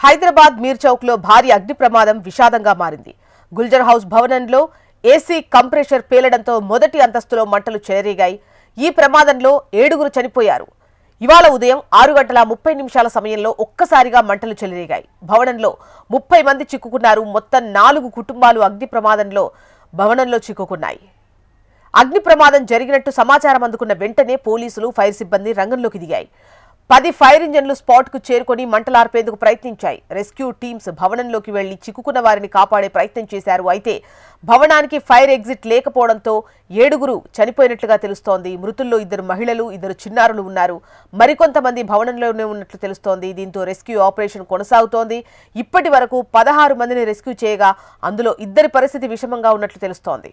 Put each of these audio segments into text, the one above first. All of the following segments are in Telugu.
హైదరాబాద్ మీర్ చౌక్ లో భారీ అగ్ని ప్రమాదం విషాదంగా మారింది. గుల్జర్ హౌస్ భవనంలో ఏసీ కంప్రెషర్ పేలడంతో మొదటి అంతస్తులో మంటలు చెలరేగాయి. ఈ ప్రమాదంలో 7గురు చనిపోయారు. ఇవాళ ఉదయం 6:30 సమయంలో ఒక్కసారిగా మంటలు చెలరేగాయి. భవనంలో 30 మంది చిక్కుకున్నారు. మొత్తం 4 కుటుంబాలు అగ్ని ప్రమాదంలో భవనంలో చిక్కుకున్నాయి. అగ్ని ప్రమాదం జరిగినట్టు సమాచారం అందుకున్న వెంటనే పోలీసులు, ఫైర్ సిబ్బంది రంగంలోకి దిగాయి. 10 ఫైర్ ఇంజన్లు స్పాట్ కు చేరుకొని మంటలార్పేందుకు ప్రయత్నించాయి. రెస్క్యూ టీమ్స్ భవనంలోకి వెళ్లి చిక్కుకున్న వారిని కాపాడే ప్రయత్నం చేశారు. అయితే భవనానికి ఫైర్ ఎగ్జిట్ లేకపోవడంతో 7గురు చనిపోయినట్లుగా తెలుస్తోంది. మృతుల్లో 2 మహిళలు, 2 చిన్నారులు ఉన్నారు. మరికొంతమంది భవనంలోనే ఉన్నట్లు తెలుస్తోంది. దీంతో రెస్క్యూ ఆపరేషన్ కొనసాగుతోంది. ఇప్పటి వరకు 16 మందిని రెస్క్యూ చేయగా అందులో 2 పరిస్థితి విషమంగా ఉన్నట్లు తెలుస్తోంది.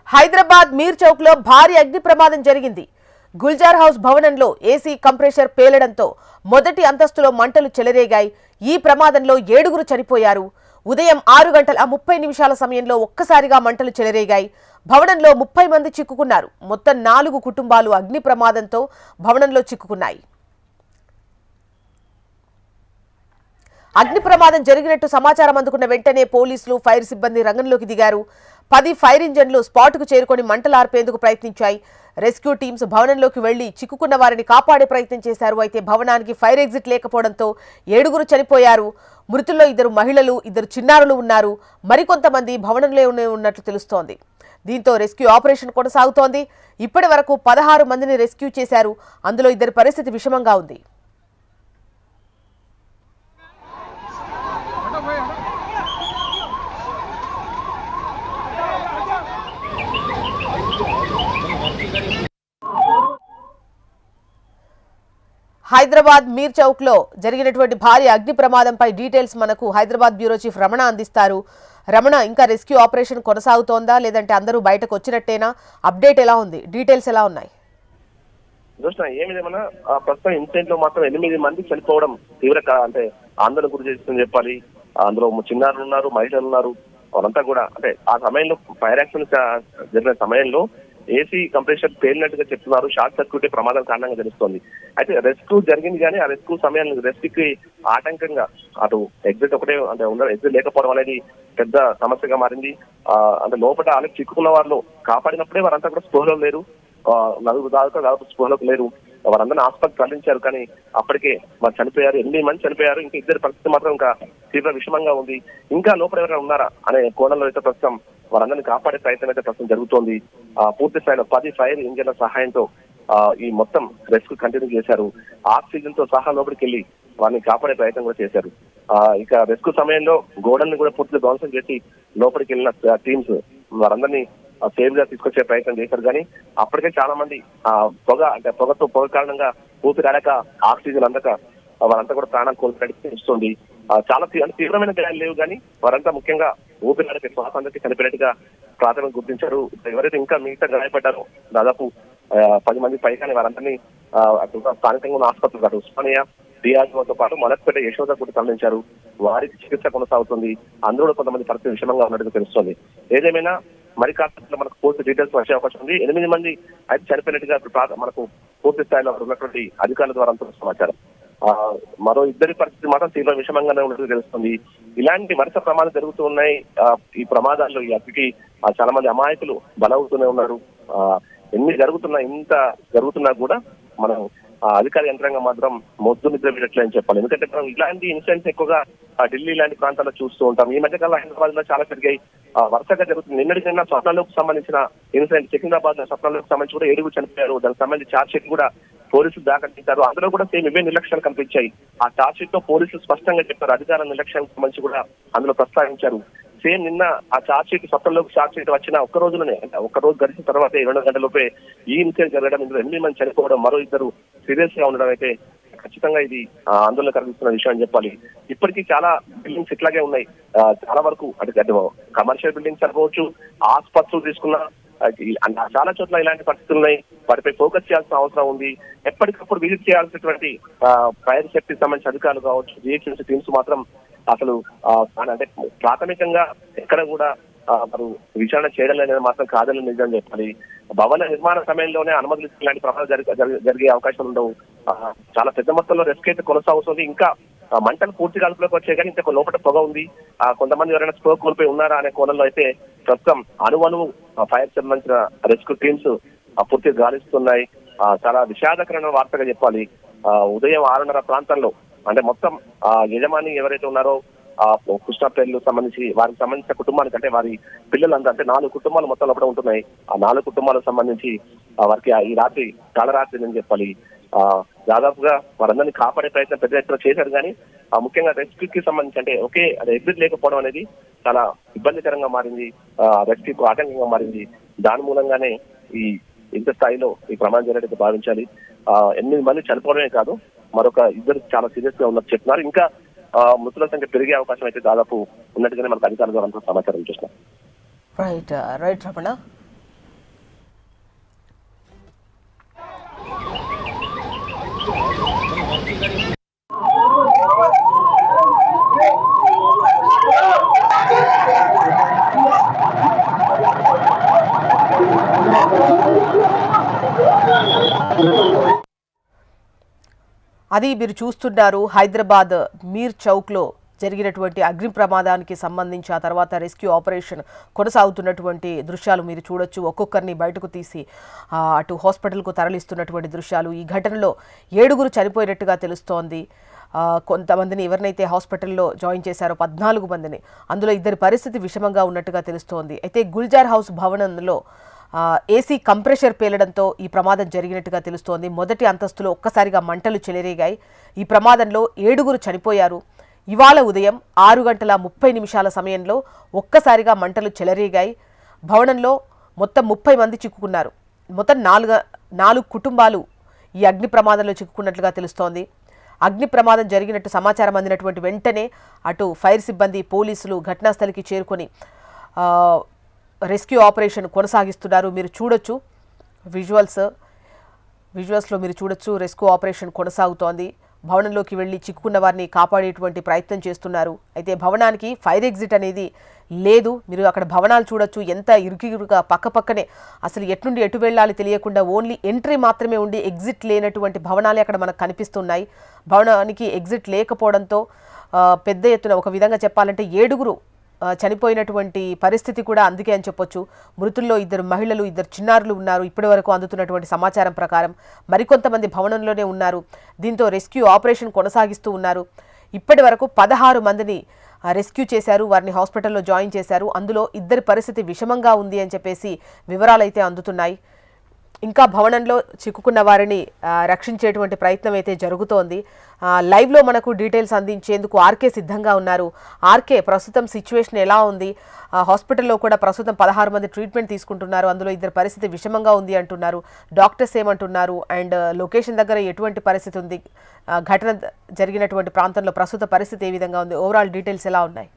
హైదరాబాద్ మీర్ చౌక్ లో భారీ అగ్ని ప్రమాదం జరిగింది. గుల్జార్ హౌస్ భవనంలో ఏసీ కంప్రెషర్ పేలడంతో మొదటి అంతస్తులో మంటలు చెలరేగాయి. ఈ ప్రమాదంలో 7గురు చనిపోయారు. ఉదయం 6:30 సమయంలో ఒక్కసారిగా మంటలు చెలరేగాయి. భవనంలో 30 మంది చిక్కుకున్నారు. మొత్తం 4 కుటుంబాలు అగ్ని ప్రమాదంతో భవనంలో చిక్కుకున్నాయి. అగ్ని ప్రమాదం జరిగినట్టు సమాచారం అందుకున్న వెంటనే పోలీసులు, ఫైర్ సిబ్బంది రంగంలోకి దిగారు. 10 ఫైర్ ఇంజన్లు స్పాట్కు చేరుకొని మంటలార్పేందుకు ప్రయత్నించాయి. రెస్క్యూ టీమ్స్ భవనంలోకి వెళ్లి చిక్కుకున్న వారిని కాపాడే ప్రయత్నం చేశారు. అయితే భవనానికి ఫైర్ ఎగ్జిట్ లేకపోవడంతో 7గురు చనిపోయారు. మృతుల్లో 2 మహిళలు, 2 చిన్నారులు ఉన్నారు. మరికొంతమంది భవనంలోనే ఉన్నట్లు తెలుస్తోంది. దీంతో రెస్క్యూ ఆపరేషన్ కొనసాగుతోంది. ఇప్పటి వరకు 16 మందిని రెస్క్యూ చేశారు. అందులో 2 పరిస్థితి విషమంగా ఉంది. హైదరాబాద్ మీర్ చౌక్ లో జరిగినటువంటి భారీ అగ్ని ప్రమాదంపై డీటెయిల్స్ మనకు హైదరాబాద్ బ్యూరో చీఫ్ రమణ అందిస్తారు. రమణ, ఇంకా రెస్క్యూ ఆపరేషన్ కొనసాగుతోందా, లేదంటే అందరూ బయటకు వచ్చినట్టేనా? అప్డేట్ ఎలా ఉంది? డీటెయిల్స్ ఎలా ఉన్నాయి? ఏమిదేమన్నా ప్రస్తుతం ఇన్సిడెంట్ లో మాత్రం 8 మంది చనిపోవడం తీవ్ర అంటే ఆందోళన గురి చేస్తుందని చెప్పాలి. అందులో చిన్నారులు ఉన్నారు, మహిళలు ఉన్నారు. వాళ్ళంతా కూడా అంటే ఆ సమయంలో ఫైర్ యాక్సిడెంట్ జరిగిన సమయంలో ఏసీ కంప్రెషర్ పేలినట్టుగా చెప్తున్నారు. షార్ట్ సర్క్యూట్ ప్రమాదం కారణంగా తెలుస్తోంది. అయితే రెస్క్యూ జరిగింది కానీ ఆ రెస్క్యూ సమయానికి రెస్క్యూకి ఆటంకంగా అటు ఎగ్జిట్ ఒకటే అంటే ఎగ్జిట్ లేకపోవడం అనేది పెద్ద సమస్యగా మారింది. అంటే లోపల అలాగే చిక్కుకున్న వాళ్ళు కాపాడినప్పుడే వారంతా కూడా స్పృహలో లేరు. 4 దాదాపు స్పృహలోకి లేరు. వారందరినీ ఆసుపత్రికి తరలించారు. కానీ అప్పటికే వారు చనిపోయారు. 8 మంది చనిపోయారు. ఇంకా 2 పరిస్థితి మాత్రం ఇంకా తీవ్ర విషమంగా ఉంది. ఇంకా లోపల ఎవరైనా ఉన్నారా అనే కోణంలో అయితే ప్రస్తుతం వారందరినీ కాపాడే ప్రయత్నం అయితే ప్రస్తుతం జరుగుతోంది. పూర్తి స్థాయిలో 10 ఫైర్ ఇంజన్ల సహాయంతో ఈ మొత్తం రెస్క్యూ కంటిన్యూ చేశారు. ఆక్సిజన్ తో సహా లోపలికి వెళ్లి వారిని కాపాడే ప్రయత్నం కూడా చేశారు. ఇక రెస్క్యూ సమయంలో గోడల్ని కూడా పూర్తిగా ధ్వంసం చేసి లోపలికి వెళ్ళిన టీమ్స్ వారందరినీ సేఫ్ గా తీసుకొచ్చే ప్రయత్నం చేశారు. కానీ అప్పటికే చాలా మంది పొగ కారణంగా ఊపిరాడక ఆక్సిజన్ అందక వారంతా కూడా ప్రాణాలు కోల్పోయినట్టు ఇస్తుంది. చాలా తీవ్రమైన గాయాలు లేవు కానీ వారంతా ముఖ్యంగా ఊపిరాడక శ్వాస అందరికీ చనిపోయినట్టుగా ప్రాథమిక గుర్తించారు. ఎవరైతే ఇంకా మిగతా గాయపడ్డారో దాదాపు 10 మంది పైగానే వారందరినీ స్థానికంగా ఉన్న ఆసుపత్రులు కాదు ఉస్మానియా, డిఆర్ఓతో పాటు మలక్పేట, యశోద కూడా తరలించారు. వారికి చికిత్స కొనసాగుతుంది. అందులో కొంతమంది పరిస్థితి విషమంగా ఉన్నట్టుగా తెలుస్తోంది. ఏదేమైనా మరి కాస్త మనకు పూర్తి డీటెయిల్స్ వచ్చే అవకాశం ఉంది. 8 మంది అయితే చనిపోయినట్టుగా మనకు పూర్తి స్థాయిలో ఉన్నటువంటి అధికారుల ద్వారా సమాచారం. మరో 2 పరిస్థితి మాత్రం తీవ్ర విషమంగానే ఉన్నట్టుగా తెలుస్తుంది. ఇలాంటి వరుస ప్రమాదాలు జరుగుతూ ఉన్నాయి. ఈ ప్రమాదాల్లో ఈ అగ్గికి చాలా మంది అమాయకులు బలవుతూనే ఉన్నారు. ఇంత జరుగుతున్నా కూడా మనం అధికార యంత్రాంగం మాత్రం మొద్దు నిద్ర పెట్టట్లే అని చెప్పాలి. ఎందుకంటే మనం ఇలాంటి ఇన్సిడెంట్స్ ఎక్కువగా ఢిల్లీ లాంటి ప్రాంతాల్లో చూస్తూ ఉంటాం. ఈ మధ్యకాలంలో హైదరాబాద్ లో చాలా పెరిగాయి. వరుసగా జరుగుతుంది. నిన్నటికైనా స్వప్నాలకు సంబంధించిన ఇన్సిడెంట్ సికింద్రాబాద్ స్వప్నాలకు సంబంధించి కూడా 7 చనిపోయారు. దానికి సంబంధించి ఛార్జ్ షీట్ కూడా పోలీసులు దాఖలించారు. అందులో కూడా సేమ్ ఇవే నిర్లక్ష్యాలు కనిపించాయి. ఆ ఛార్జ్ షీట్ లో పోలీసులు స్పష్టంగా చెప్పారు. అధికారుల నిర్లక్ష్యానికి సంబంధించి కూడా అందులో ప్రస్తావించారు. సేమ్ నిన్న ఆ ఛార్జ్ షీట్ స్వప్నంలోకి ఛార్జ్ షీట్ వచ్చిన ఒక్క రోజులోనే అంటే ఒక్క రోజు గడిచిన తర్వాత 2 గంటలలోపే ఈ ఇన్సిడెంట్ జరగడం, ఇందులో 8 మంది చనిపోవడం, మరో 2 సీరియస్ గా ఉండడం అయితే ఖచ్చితంగా ఇది ఆందోళన కలిగిస్తున్న విషయం అని చెప్పాలి. ఇప్పటికీ చాలా బిల్డింగ్స్ ఇట్లాగే ఉన్నాయి. చాలా వరకు అంటే కమర్షియల్ బిల్డింగ్స్ అనుకోవచ్చు, ఆసుపత్రులు తీసుకున్న చాలా చోట్ల ఇలాంటి పరిస్థితులు ఉన్నాయి. వాటిపై ఫోకస్ చేయాల్సిన అవసరం ఉంది. ఎప్పటికప్పుడు విజిట్ చేయాల్సినటువంటి ఫైర్ సేఫ్టీ సంబంధించిన అధికారులు కావచ్చు, జిహెచ్ఎంసీ టీమ్స్ మాత్రం అసలు అంటే ప్రాథమికంగా ఎక్కడ కూడా వారు విచారణ చేయడం అనేది మాత్రం కాదని నిజం చెప్పాలి. భవన నిర్మాణ సమయంలోనే అనుమతులు ఇలాంటి ప్రమాదాలు జరిగే అవకాశాలు ఉండవు. చాలా పెద్ద మొత్తంలో రెస్క్యూ అయితే కొనసాగుతుంది. ఇంకా మంటలు పూర్తిగా అదుపులోకి వచ్చాయి కానీ ఇంత లోపల పొగ ఉంది. కొంతమంది ఎవరైనా స్పో కోల్పోయి ఉన్నారా అనే కోణంలో అయితే ప్రస్తుతం అణువణువు ఫైర్ సంబంధించిన రెస్క్యూ టీమ్స్ పూర్తిగా గాలిస్తున్నాయి. చాలా విషాదకరమైన వార్తగా చెప్పాలి. ఉదయం 6:30 ప్రాంతంలో అంటే మొత్తం యజమాని ఎవరైతే ఉన్నారో కృష్ణాపేర్లు సంబంధించి వారికి సంబంధించిన కుటుంబానికి అంటే వారి పిల్లలంతా అంటే 4 కుటుంబాలు మొత్తం లోపల ఉంటున్నాయి. ఆ 4 కుటుంబాలకు సంబంధించి వారికి ఈ రాత్రి కాలరాత్రి అని చెప్పాలి. దాదాపుగా వారందరినీ కాపాడే ప్రయత్నం పెద్ద ఎత్తున చేశారు కానీ ముఖ్యంగా రెస్క్యూకి సంబంధించి అంటే అది ఎగ్జిట్ లేకపోవడం అనేది చాలా ఇబ్బందికరంగా మారింది. రెస్క్యూకు ఆటంకంగా మారింది. దాని మూలంగానే ఇంత స్థాయిలో ఈ ప్రమాదం జరిగినట్టు భావించాలి. 8 మంది చనిపోవడమే కాదు మరొక 2 చాలా సీరియస్ గా ఉన్నట్టు చెప్తున్నారు. ఇంకా మృతుల సంఖ్య పెరిగే అవకాశం అయితే దాదాపు ఉన్నట్టుగానే మనకు అధికారుల ద్వారా సమాచారం చూస్తున్నాం. రైట్ రమణ. అది మీరు చూస్తున్నారు హైదరాబాద్ మీర్ చౌక్లో జరిగినటువంటి అగ్ని ప్రమాదానికి సంబంధించి ఆ తర్వాత రెస్క్యూ ఆపరేషన్ కొనసాగుతున్నటువంటి దృశ్యాలు మీరు చూడొచ్చు. ఒక్కొక్కరిని బయటకు తీసి అటు హాస్పిటల్కు తరలిస్తున్నటువంటి దృశ్యాలు. ఈ ఘటనలో 7 చనిపోయినట్టుగా తెలుస్తోంది. కొంతమందిని ఎవరినైతే హాస్పిటల్లో జాయిన్ చేశారో 14 మందిని, అందులో 2 పరిస్థితి విషమంగా ఉన్నట్టుగా తెలుస్తోంది. అయితే గుల్జార్ హౌస్ భవనంలో ఏసీ కంప్రెషర్ పేలడంతో ఈ ప్రమాదం జరిగినట్టుగా తెలుస్తోంది. మొదటి అంతస్తులో ఒక్కసారిగా మంటలు చెలరేగాయి. ఈ ప్రమాదంలో 7 చనిపోయారు. ఇవాళ ఉదయం 6:30 సమయంలో ఒక్కసారిగా మంటలు చెలరేగాయి. భవనంలో మొత్తం 30 మంది చిక్కుకున్నారు. మొత్తం 4 కుటుంబాలు ఈ అగ్ని ప్రమాదంలో చిక్కుకున్నట్లుగా తెలుస్తోంది. అగ్ని ప్రమాదం జరిగినట్టు సమాచారం అందినటువంటి వెంటనే అటు ఫైర్ సిబ్బంది, పోలీసులు ఘటనాస్థలికి చేరుకొని రెస్క్యూ ఆపరేషన్ కొనసాగిస్తున్నారు. మీరు చూడొచ్చు విజువల్స్లో మీరు చూడొచ్చు రెస్క్యూ ఆపరేషన్ కొనసాగుతోంది. భవనంలోకి వెళ్ళి చిక్కుకున్న వారిని కాపాడేటువంటి ప్రయత్నం చేస్తున్నారు. అయితే భవనానికి ఫైర్ ఎగ్జిట్ అనేది లేదు. మీరు అక్కడ భవనాలు చూడొచ్చు, ఎంత ఇరుకిరుగా పక్కపక్కనే, అసలు ఎట్నుండి ఎటు వెళ్ళాలి తెలియకుండా ఓన్లీ ఎంట్రీ మాత్రమే ఉండి ఎగ్జిట్ లేనటువంటి భవనాలే అక్కడ మనకు కనిపిస్తున్నాయి. భవనానికి ఎగ్జిట్ లేకపోవడంతో పెద్ద ఎత్తున ఒక విధంగా చెప్పాలంటే 7 చనిపోయినటువంటి పరిస్థితి కూడా అందుకే అని చెప్పొచ్చు. మృతుల్లో 2 మహిళలు, 2 చిన్నారులు ఉన్నారు. ఇప్పటి వరకు అందుతున్నటువంటి సమాచారం ప్రకారం మరికొంతమంది భవనంలోనే ఉన్నారు. దీంతో రెస్క్యూ ఆపరేషన్ కొనసాగిస్తూ ఉన్నారు. ఇప్పటి వరకు 16 మందిని రెస్క్యూ చేశారు, వారిని హాస్పిటల్లో జాయిన్ చేశారు. అందులో 2 పరిస్థితి విషమంగా ఉంది అని చెప్పేసి వివరాలు అయితే అందుతున్నాయి. ఇంకా భవనంలో చిక్కుకున్న వారిని రక్షించేటువంటి ప్రయత్నం అయితే జరుగుతోంది. లైవ్లో మనకు డీటెయిల్స్ అందించేందుకు ఆర్కే సిద్ధంగా ఉన్నారు. ఆర్కే, ప్రస్తుతం సిచ్యువేషన్ ఎలా ఉంది? హాస్పిటల్లో కూడా ప్రస్తుతం 16 మంది ట్రీట్మెంట్ తీసుకుంటున్నారు. అందులో 2 పరిస్థితి విషమంగా ఉంది అంటున్నారు. డాక్టర్స్ ఏమంటున్నారు? అండ్ లొకేషన్ దగ్గర ఎటువంటి పరిస్థితి ఉంది? ఘటన జరిగినటువంటి ప్రాంతంలో ప్రస్తుత పరిస్థితి ఏ విధంగా ఉంది? ఓవరాల్ డీటెయిల్స్ ఎలా ఉన్నాయి?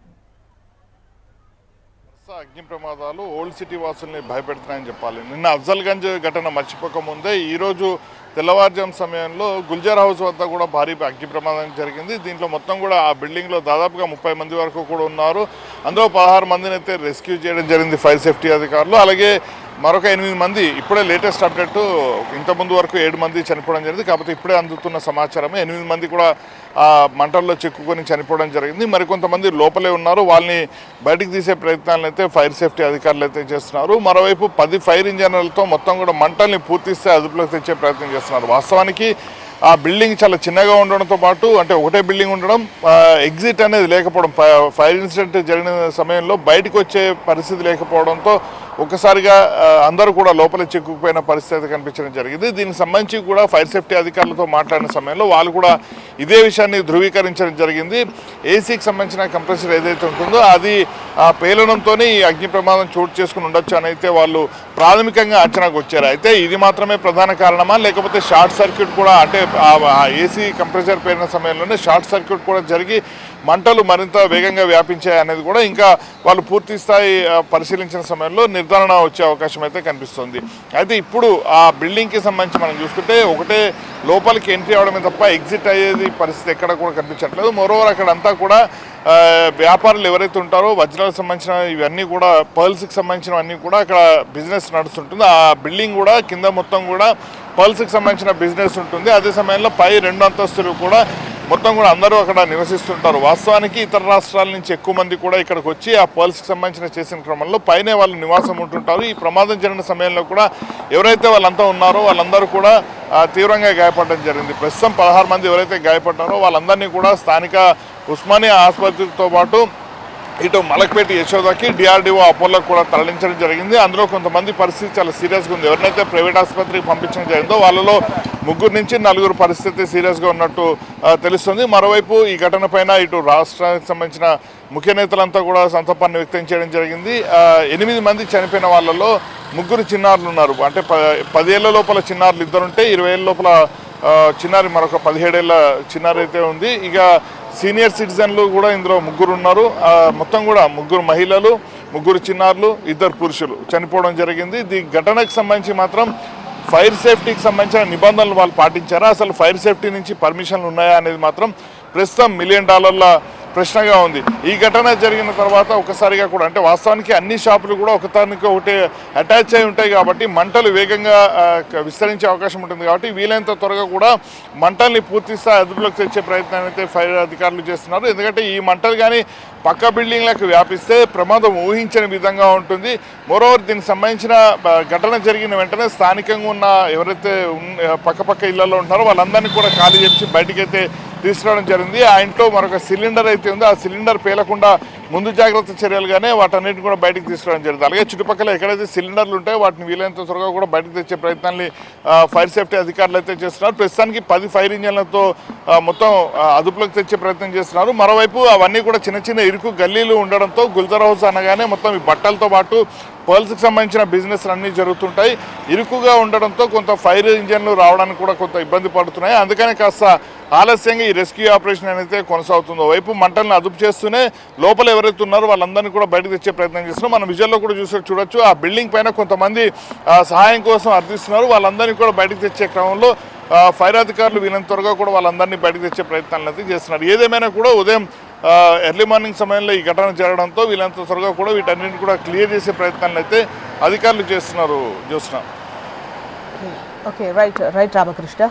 అగ్ని ప్రమాదాలు ఓల్డ్ సిటీ వాసుల్ని భయపెడుతున్నాయని చెప్పాలి. నిన్న అఫ్జల్గంజ్ ఘటన మర్చిపోకముందే ఈరోజు తెల్లవారుజాము సమయంలో గుల్జార్ హౌస్ వద్ద కూడా భారీ అగ్ని ప్రమాదం జరిగింది. దీంట్లో మొత్తం కూడా ఆ బిల్డింగ్లో దాదాపుగా 30 మంది వరకు కూడా ఉన్నారు. అందులో 16 మందిని అయితే రెస్క్యూ చేయడం జరిగింది ఫైర్ సేఫ్టీ అధికారులు. అలాగే మరొక 8 మంది, ఇప్పుడే లేటెస్ట్ అప్డేట్, ఇంతకుముందు వరకు 7 మంది చనిపోవడం జరిగింది. కాకపోతే ఇప్పుడే అందుతున్న సమాచారమే 8 మంది కూడా మంటల్లో చిక్కుకొని చనిపోవడం జరిగింది. మరికొంతమంది లోపలే ఉన్నారు. వాళ్ళని బయటికి తీసే ప్రయత్నాలను అయితే ఫైర్ సేఫ్టీ అధికారులు అయితే చేస్తున్నారు. మరోవైపు 10 ఫైర్ ఇంజన్లతో మొత్తం కూడా మంటల్ని పూర్తిస్తే అదుపులోకి తెచ్చే ప్రయత్నం చేస్తున్నారు. వాస్తవానికి ఆ బిల్డింగ్ చాలా చిన్నగా ఉండడంతో పాటు అంటే ఒకటే బిల్డింగ్ ఉండడం, ఎగ్జిట్ అనేది లేకపోవడం, ఫైర్ ఇన్సిడెంట్ జరిగిన సమయంలో బయటకు వచ్చే పరిస్థితి లేకపోవడంతో ఒక్కసారిగా అందరూ కూడా లోపల చిక్కుకుపోయిన పరిస్థితి కనిపించడం జరిగింది. దీనికి సంబంధించి కూడా ఫైర్ సేఫ్టీ అధికారులతో మాట్లాడిన సమయంలో వాళ్ళు కూడా ఇదే విషయాన్ని ధృవీకరించడం జరిగింది. ఏసీకి సంబంధించిన కంప్రెసర్ ఏదైతే ఉంటుందో అది పేలనంతోనే ఈ అగ్ని ప్రమాదం చోటు చేసుకుని ఉండొచ్చు అని అయితే వాళ్ళు ప్రాథమికంగా అంచనాకు వచ్చారు. అయితే ఇది మాత్రమే ప్రధాన కారణమా, లేకపోతే షార్ట్ సర్క్యూట్ కూడా, అంటే ఏసీ కంప్రెసర్ పేలిన సమయంలోనే షార్ట్ సర్క్యూట్ కూడా జరిగి మంటలు మరింత వేగంగా వ్యాపించాయి అనేది కూడా ఇంకా వాళ్ళు పూర్తి స్థాయి పరిశీలించిన సమయంలో నిర్ధారణ వచ్చే అవకాశం అయితే కనిపిస్తుంది. అయితే ఇప్పుడు ఆ బిల్డింగ్కి సంబంధించి మనం చూసుకుంటే ఒకటే లోపలికి ఎంట్రీ అవడమే తప్ప ఎగ్జిట్ అయ్యేది పరిస్థితి ఎక్కడ కూడా కనిపించట్లేదు. మరోవర్ అక్కడంతా కూడా వ్యాపారులు ఎవరైతే ఉంటారో వజ్రాలకు సంబంధించిన ఇవన్నీ కూడా పర్ల్స్కి సంబంధించినవన్నీ కూడా అక్కడ బిజినెస్ నడుస్తుంటుంది. ఆ బిల్డింగ్ కూడా కింద మొత్తం కూడా పర్ల్స్కి సంబంధించిన బిజినెస్ ఉంటుంది. అదే సమయంలో పై 2 అంతస్తులు కూడా మొత్తం కూడా అందరూ అక్కడ నివసిస్తుంటారు. వాస్తవానికి ఇతర రాష్ట్రాల నుంచి ఎక్కువ మంది కూడా ఇక్కడికి వచ్చి ఆ పర్ల్స్కి సంబంధించిన చేసిన క్రమంలో పైనే వాళ్ళు నివాసం ఉంటుంటారు. ఈ ప్రమాదం జరిగిన సమయంలో కూడా ఎవరైతే వాళ్ళంతా ఉన్నారో వాళ్ళందరూ కూడా తీవ్రంగా గాయపడడం జరిగింది. ప్రస్తుతం 16 మంది ఎవరైతే గాయపడ్డారో వాళ్ళందరినీ కూడా స్థానిక ఉస్మానియా ఆసుపత్రితో పాటు ఇటు మలక్పేట యశోదకి డిఆర్డీఓ అపోలోకి కూడా తరలించడం జరిగింది. అందులో కొంతమంది పరిస్థితి చాలా సీరియస్గా ఉంది. ఎవరినైతే ప్రైవేట్ ఆసుపత్రికి పంపించడం జరిగిందో వాళ్ళలో 3 నుంచి 4 పరిస్థితి సీరియస్గా ఉన్నట్టు తెలుస్తుంది. మరోవైపు ఈ ఘటన పైన ఇటు రాష్ట్రానికి సంబంధించిన ముఖ్య నేతలంతా కూడా సంతాపాన్ని వ్యక్తం చేయడం జరిగింది. 8 మంది చనిపోయిన వాళ్ళలో 3 చిన్నారులు ఉన్నారు. అంటే 10 ఏళ్ల లోపల చిన్నారులు 2 ఉంటే 20 ఏళ్ళ లోపల చిన్నారి మరొక 17 ఏళ్ళ చిన్నారి అయితే ఉంది. ఇక సీనియర్ సిటిజన్లు కూడా ఇందులో 3 ఉన్నారు. మొత్తం కూడా 3 మహిళలు, 3 చిన్నారులు, 2 పురుషులు చనిపోవడం జరిగింది. ఈ ఘటనకు సంబంధించి మాత్రం ఫైర్ సేఫ్టీకి సంబంధించిన నిబంధనలు వాళ్ళు పాటించారా, అసలు ఫైర్ సేఫ్టీ నుంచి పర్మిషన్లు ఉన్నాయా అనేది మాత్రం ప్రస్తుతం $1 మిలియన్ ప్రశ్నగా ఉంది. ఈ ఘటన జరిగిన తర్వాత ఒకసారిగా కూడా అంటే వాస్తవానికి అన్ని షాపులు కూడా ఒకదానికి ఒకటి అటాచ్ అయి ఉంటాయి కాబట్టి మంటలు వేగంగా విస్తరించే అవకాశం ఉంటుంది. కాబట్టి వీలైనంత త్వరగా కూడా మంటల్ని పూర్తి స్థాయి అదుపులోకి తెచ్చే ప్రయత్నం అయితే ఫైర్ అధికారులు చేస్తున్నారు. ఎందుకంటే ఈ మంటలు కానీ పక్క బిల్డింగ్లకు వ్యాపిస్తే ప్రమాదం ఊహించని విధంగా ఉంటుంది. మరోవర్ దీనికి సంబంధించిన ఘటన జరిగిన వెంటనే స్థానికంగా ఉన్న ఎవరైతే పక్క ఇళ్లలో ఉంటారో వాళ్ళందరినీ కూడా ఖాళీ చేసి బయటకైతే తీసుకురావడం జరిగింది. ఆ ఇంట్లో మరొక సిలిండర్ అయితే ఉందో ఆ సిలిండర్ పేలకుండా ముందు జాగ్రత్త చర్యలుగానే వాటన్నిటిని కూడా బయటకు తీసుకురావడం జరిగింది. అలాగే చుట్టుపక్కల ఎక్కడైతే సిలిండర్లు ఉంటాయో వాటిని వీలైనంత త్వరగా కూడా బయటకు తెచ్చే ప్రయత్నాన్ని ఫైర్ సేఫ్టీ అధికారులు అయితే చేస్తున్నారు. ప్రస్తుతానికి 10 ఫైర్ ఇంజన్లతో మొత్తం అదుపులోకి తెచ్చే ప్రయత్నం చేస్తున్నారు. మరోవైపు అవన్నీ కూడా చిన్న ఇరుకు గల్లీలు ఉండడంతో గుల్జర్ హౌస్ అనగానే మొత్తం ఈ బట్టలతో పాటు పర్ల్స్కి సంబంధించిన బిజినెస్ అన్నీ జరుగుతుంటాయి. ఇరుకుగా ఉండడంతో కొంత ఫైర్ ఇంజన్లు రావడానికి కూడా కొంత ఇబ్బంది పడుతున్నాయి. అందుకనే కాస్త ఆలస్యంగా ఈ రెస్క్యూ ఆపరేషన్ అనేది కొనసాగుతుందో వైపు మంటలను అదుపు చేస్తూనే లోపల ఎవరైతే ఉన్నారో వాళ్ళందరినీ కూడా బయటకు తెచ్చే ప్రయత్నం చేస్తున్నాం. మనం విజువల్లో కూడా చూడొచ్చు ఆ బిల్డింగ్ పైన కొంతమంది సహాయం కోసం అర్థిస్తున్నారు. వాళ్ళందరినీ కూడా బయటకు తెచ్చే క్రమంలో ఫైర్ అధికారులు వీళ్ళని త్వరగా కూడా వాళ్ళందరినీ బయటకు తెచ్చే ప్రయత్నాలు అయితే చేస్తున్నారు. ఏదేమైనా కూడా ఉదయం ఎర్లీ మార్నింగ్ సమయంలో ఈ ఘటన జరగడంతో వీళ్ళంత త్వరగా కూడా వీటన్నింటిని కూడా క్లియర్ చేసే ప్రయత్నాలు అయితే అధికారులు చేస్తున్నారు. చూస్తున్నాం. Okay, right Ramakrishna.